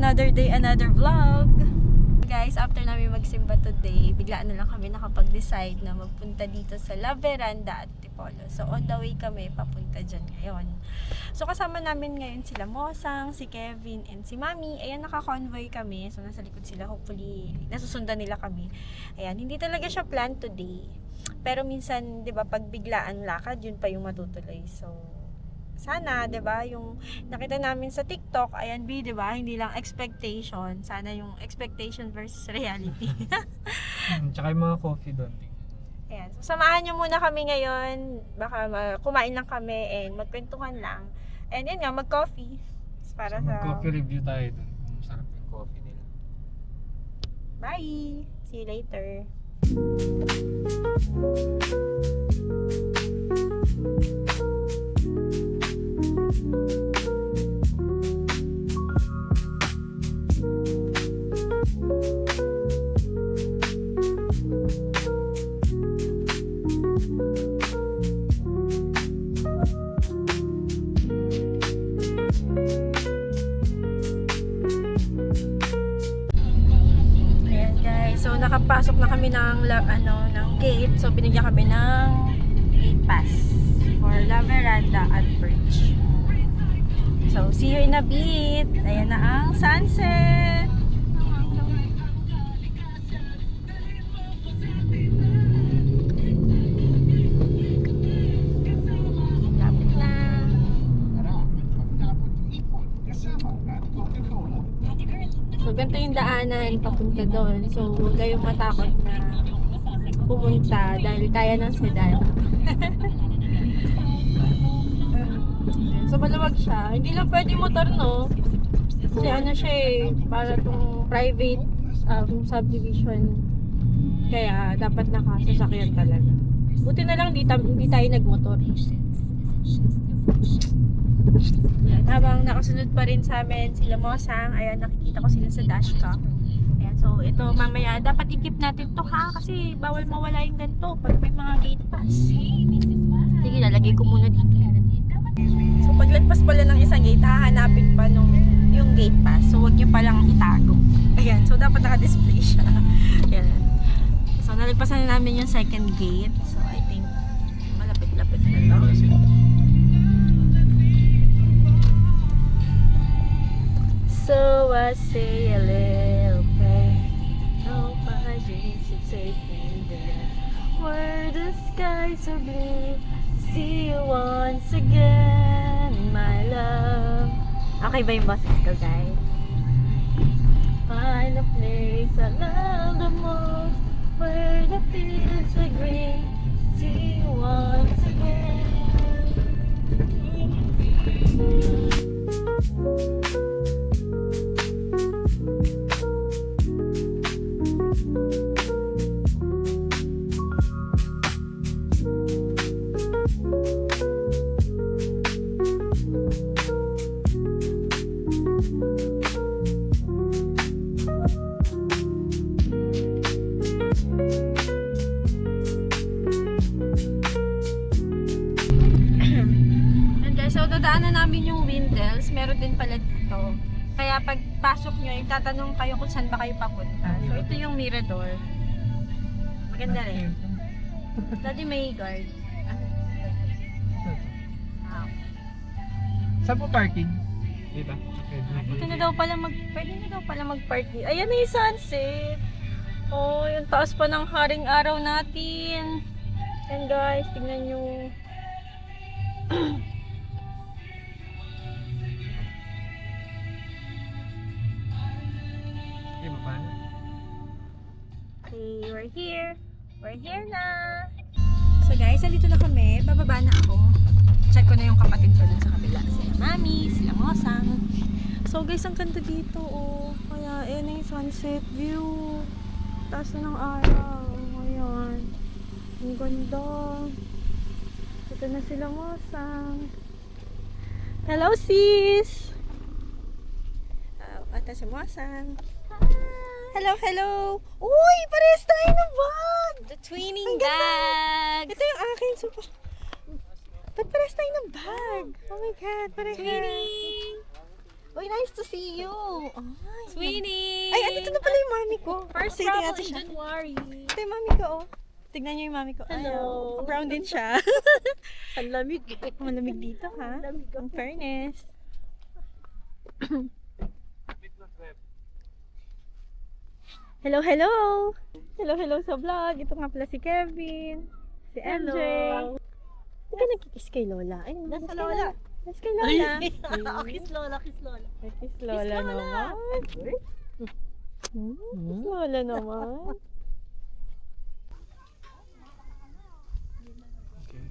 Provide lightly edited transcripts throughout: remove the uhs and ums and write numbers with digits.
another day, another vlog. Guys, after namin magsimba today, biglaan na lang kami nakapag-decide na magpunta dito sa La Veranda at Tipolo. So on the way kami papunta dyan ngayon. So kasama namin ngayon sila Mosang, si Kevin, and si Mami. Ayan, naka-convoy kami. So nasa likod sila, hopefully nasusundan nila kami. Ayan, hindi talaga siya plan today. Pero minsan, 'di ba, pag biglaan lakad, yun pa yung matutuloy. So sana, 'di ba, yung nakita namin sa TikTok, ayan, 'di ba, hindi lang expectation, sana yung expectation versus reality. Tsaka yung mga coffee doon. Ayan, so samahan niyo muna kami ngayon, baka kumain lang kami and magkwentuhan lang. And yun nga, mag-coffee. Para So, sa mag-coffee review tayo doon kung sarap yung coffee nila. Bye! See you later. So nakapasok na kami ng gate. So binigyan kami ng gate pass for La Veranda at Bridge. So see you in a bit. Ayan na ang sunset. Lapit na. So, ganito yung daanan papunta doon. So, huwag kayong matakot na pumunta dahil kaya ng sedan. So, maluwag siya. Hindi lang pwede motor, no? Kasi ano siya eh, para itong private subdivision. Kaya, dapat nakasasakyan talaga. Buti na lang, hindi tayo nagmotor. Yan, habang nakasunod pa rin sa amin sila Mosang, ayan, nakikita ko sila sa dashcam. Ayan, so ito mamaya dapat i-keep natin to, ha, kasi bawal mawala yung ganito pag may mga gate pass. Sige, lalagay ko muna dito. So paglagpas pala ng isang gate, hahanapin pa yung gate pass, so huwag nyo palang itago. Ayan, so dapat naka-display siya. Ayan. So nalagpasan na namin yung second gate, so I think malapit-lapit na to. So I say a little prayer. Oh, my dreams should take me there, where the skies are blue. See you once again, my love. Okay ba yung boses ko, guys? Find a place I love the most, where the fields are green. See you once again. So, dadaanan namin yung Windels. Meron din pala dito. Kaya pag pasok nyo, itatanong kayo kung saan ba kayo papunta. So, ito yung Mirador. Maganda rin. Dati may guard. Wow. Saan po parking? Dito? Pwede na daw pala mag-park dito. Ayan na yung sunset. Oh, yung taas pa ng haring araw natin. And guys, tingnan nyo. Okay, we're here. We're here na. So guys, nandito na kami. Bababa na ako. Check ko na yung kapatid ko dun sa kabila. Sila Mami, sila Mosang. So guys, ang ganda dito, oh. Kaya, ayan na yung sunset view. Taas na ng araw. Ayan. Ang ganda. Ito na sila Mosang. Hello, sis! Ito si Mosang. Hello, hello! Uy! Parehas tayo ng bag! The twinning bags! Ito yung akin. So, ba't parehas tayo ng bag? Oh my God, parehas. Twinning! Uy, nice to see you. Ay, Sweeney! Ay, andito na pala yung mami ko. First Sige, tingnan travel natin in siya. January. Ito yung mami ko, oh. Tignan niyo yung mami ko. Hello. Brown din siya. Ang lamig. Malamig dito, ha? Ang fairness. Hello, hello! Hello, hello sa vlog. Ito nga pala si Kevin. Si MJ. Hello. Hindi ka nagkikis kay Lola. Ay, Nasa kiss kay Lola. Kiss kay Lola. Kiss Lola, kiss Lola. Ay, kiss Lola naman. Kiss Lola naman. Okay.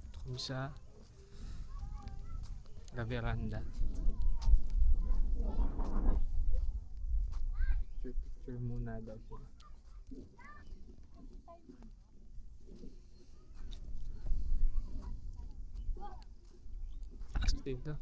Ito kami sa La Veranda. Picture muna daw sila. Taas dito.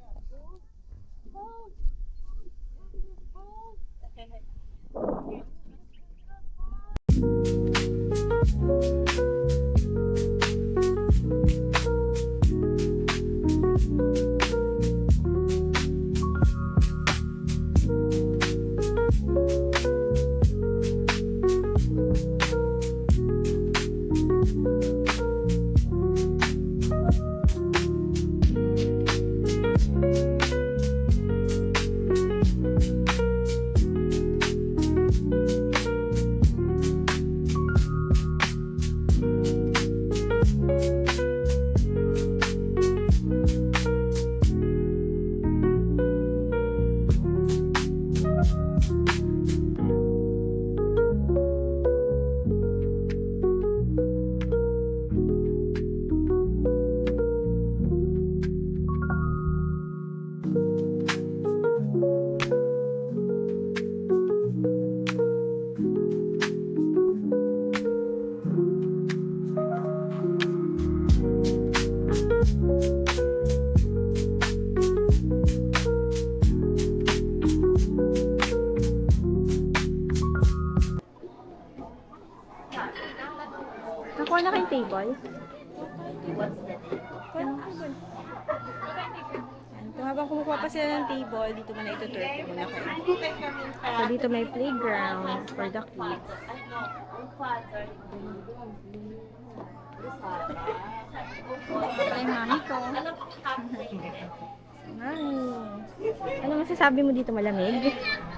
Nakuha na kayong table? Kung habang kumukuha pa sila ng table, dito muna itutur ko muna kayo. So dito may playground for the kids. Ay, mami ko. Mami. Ano masasabi mo dito, malamig?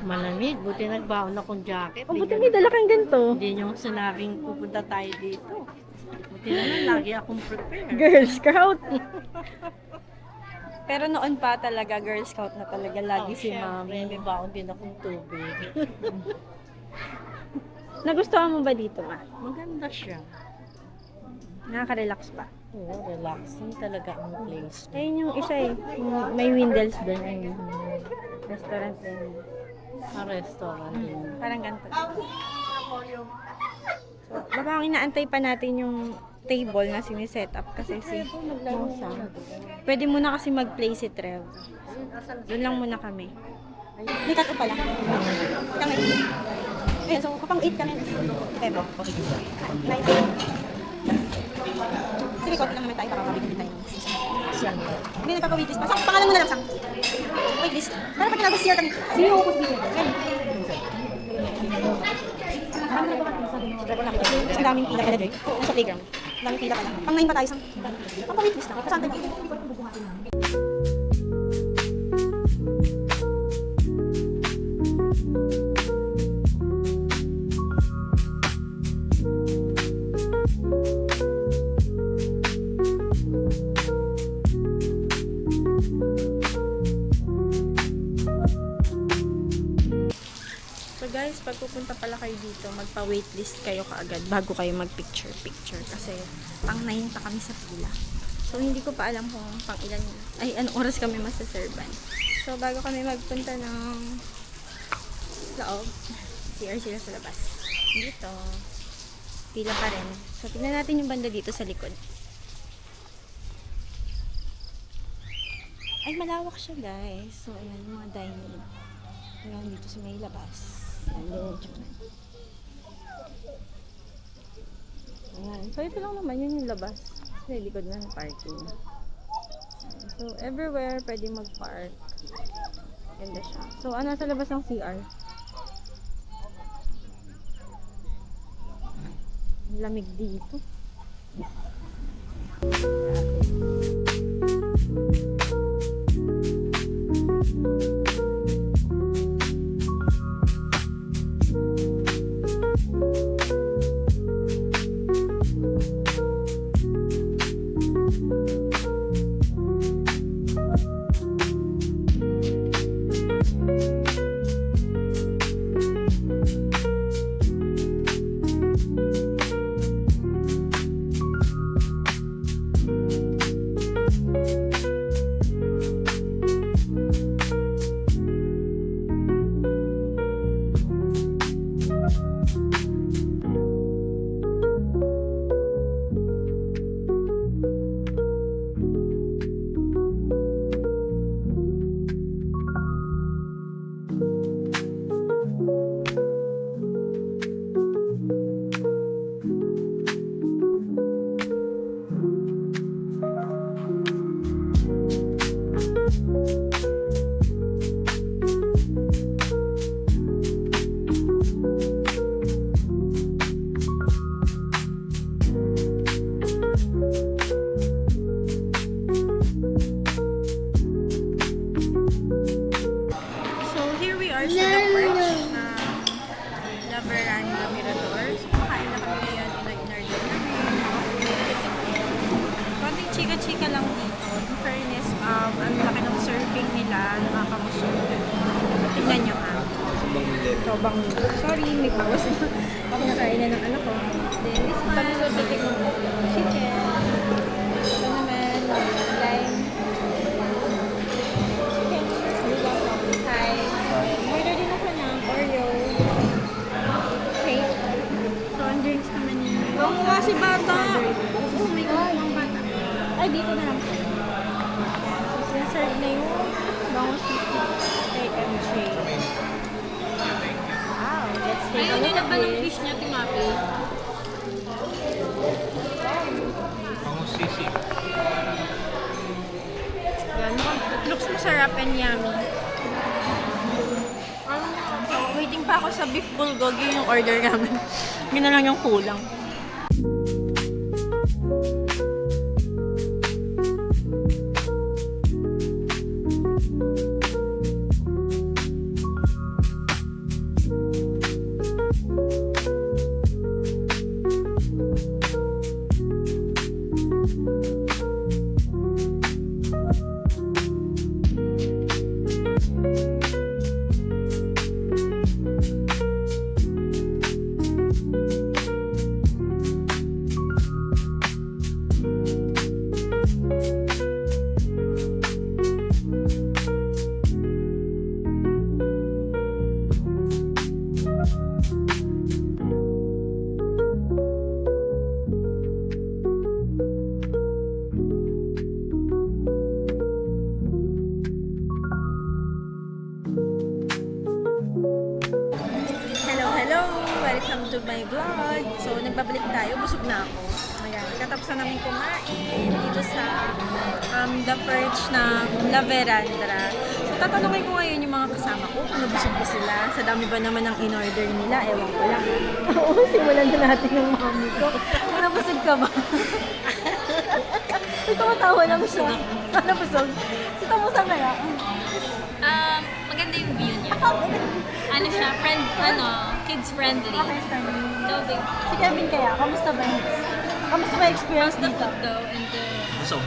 Malamig. Buti nagbaon akong jacket. O, buti may dala kang ganito. Hindi nyo sinabing pupunta tayo dito. Buti naman lagi akong prepare. Girl Scout. Pero noon pa talaga, Girl Scout na talaga lagi si Mami, Mami. may baon din akong tubig. Nagustuhan mo ba dito, Ma? Maganda siya. Nakaka-relax pa. Oo, relaxing talaga ang place. Ayun yung isa eh. Yung may windows doon. Yung restaurant din. Sa restaurant din. Parang ganito. So, baka inaantay pa natin yung table na siniset up kasi si Mosa. Pwede muna kasi mag-play si Trev. Doon lang muna kami. May cut-up pala. Kami. Ayun, so kapang 8 kami. Trev. Nice. Sige, konti lang naman tayo. Pakakabigyan tayo. May nagpapa-waitlist pa. Sang, pangalan mo na lang, Sang. Waitlist. Para pag nag-share kami. Sino ako sa video? Ang daming pila pala, Joy. Nasa playground. Ang daming pila pala. Pang 9 pa tayo, Sang. Papa-waitlist lang. Saan tayo? So guys, pag pupunta pala kayo dito, magpa-waitlist kayo kaagad bago kayo mag-picture-picture kasi pang 9 pa kami sa pila. So hindi ko pa alam kung pang ilan, ay anong oras kami masaserban. So bago kami magpunta ng loob, CR sila sa labas. Dito, pila pa rin. So tingnan natin yung banda dito sa likod. Ay, malawak siya guys. So ayan, yung mga dining. Ayan, dito sa may labas. Hello. Ayan. So, ito lang naman, yun yung labas. Kasi likod na ng parking. Ayan. So, everywhere pwede mag-park. Ganda siya. So, ano sa labas ng CR? Ang lamig dito. So, here we are sa The Perch na La Veranda Mirador. So, kakain na kami ngayon. In-order namin. Konting chika-chika lang dito. In fairness, ang laki ng serving nila. Nakakamusog. Tignan nyo ha. Ito bang, sorry, may bawas na. Pinakain na ng anak ko. Then, this one, titik ng chicken. Ito naman, lime. Hi. Order din ako ng Oreo. Cake. So, ang drinks naman yun. Oo nga si bata. Oh my God, ang bata. Ay, dito na lang po. So, sinserve na yung bango sisi kay MJ. Wow, let's take a look at this. Fish niya, timapi. Ang sisi. Yan, it looks masarap and yummy. So, waiting pa ako sa beef bulgogi yung order namin. Yun na lang yung kulang. Welcome to my vlog. So, nagbabalik tayo. Busog na ako. Ayan. Katapos na namin kumain dito sa The Perch ng La Veranda. So, tatanungin ko ngayon yung mga kasama ko kung nabusog ba sila. Sa dami ba naman ang in-order nila? Ewan ko lang. Oo, simulan na natin ng mami ko. Nabusog ka ba? Ito matawa na busog. Nabusog? Sito mo sa kaya? Maganda yung view niya. Ano siya, kids friendly. Okay, friendly. So, big. Si Kevin kaya, kamusta ba yun? Kamusta ba yung experience The dito? food though, and the... Busog.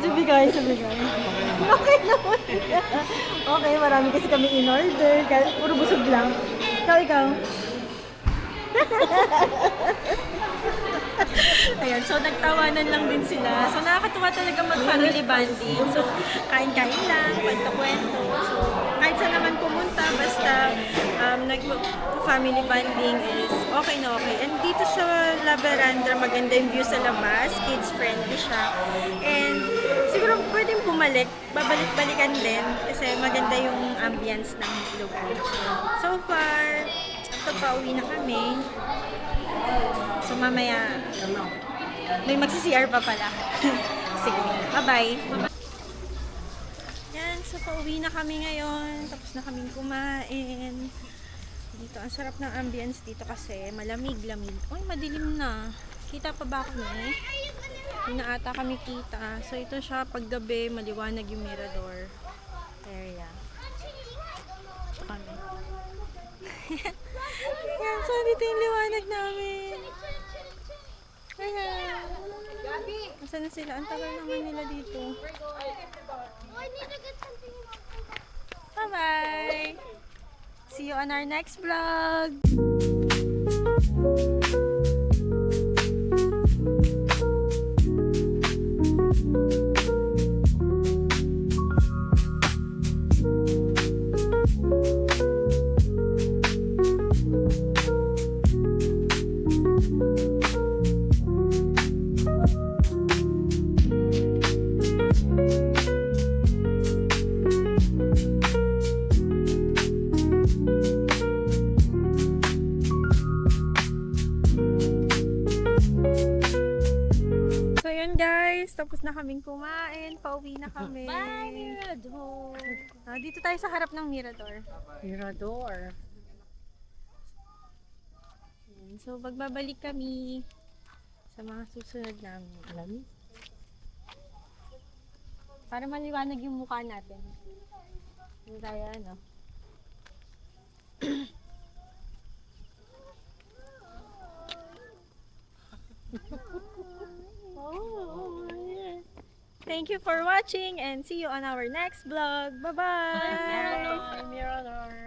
Sabigay. Okay naman. Okay, marami kasi kami in-order. Puro busog lang. Ikaw. Ayan, so nagtawanan lang din sila. So nakakatuwa talaga mag-family bonding. So kain-kain lang, kwento-kwento. So kahit saan naman pumunta, basta nag-family bonding is okay na okay. And dito sa La Veranda, maganda yung view sa labas. Kids-friendly siya. And siguro pwedeng babalik-balikan din kasi maganda yung ambience ng lugar. So far, pauwi na kami. So mamaya, may magsi-CR pa pala. Sige, bye-bye. Yan, so pauwi na kami ngayon. Tapos na kaming kumain. Dito, ang sarap ng ambience dito kasi malamig-lamig. Uy, madilim na. Kita pa ba ako na eh? Hindi na ata kami kita. So ito siya, paggabi, maliwanag yung mirador area. Ito kami. Yan, so dito yung liwanag namin. Ayan. Nasaan na sila? Ang tagal naman nila dito. Bye-bye! See you on our next vlog! So yun guys, tapos na kaming kumain, pauwi na kami. Bye, Mirador! Dito tayo sa harap ng mirador. Mirador. Yan. So magbabalik kami sa mga susunod namin. Alam? Para maliwanag yung mukha natin. Hindi tayo ano. Thank you for watching and see you on our next vlog. Bye-bye! Mirador.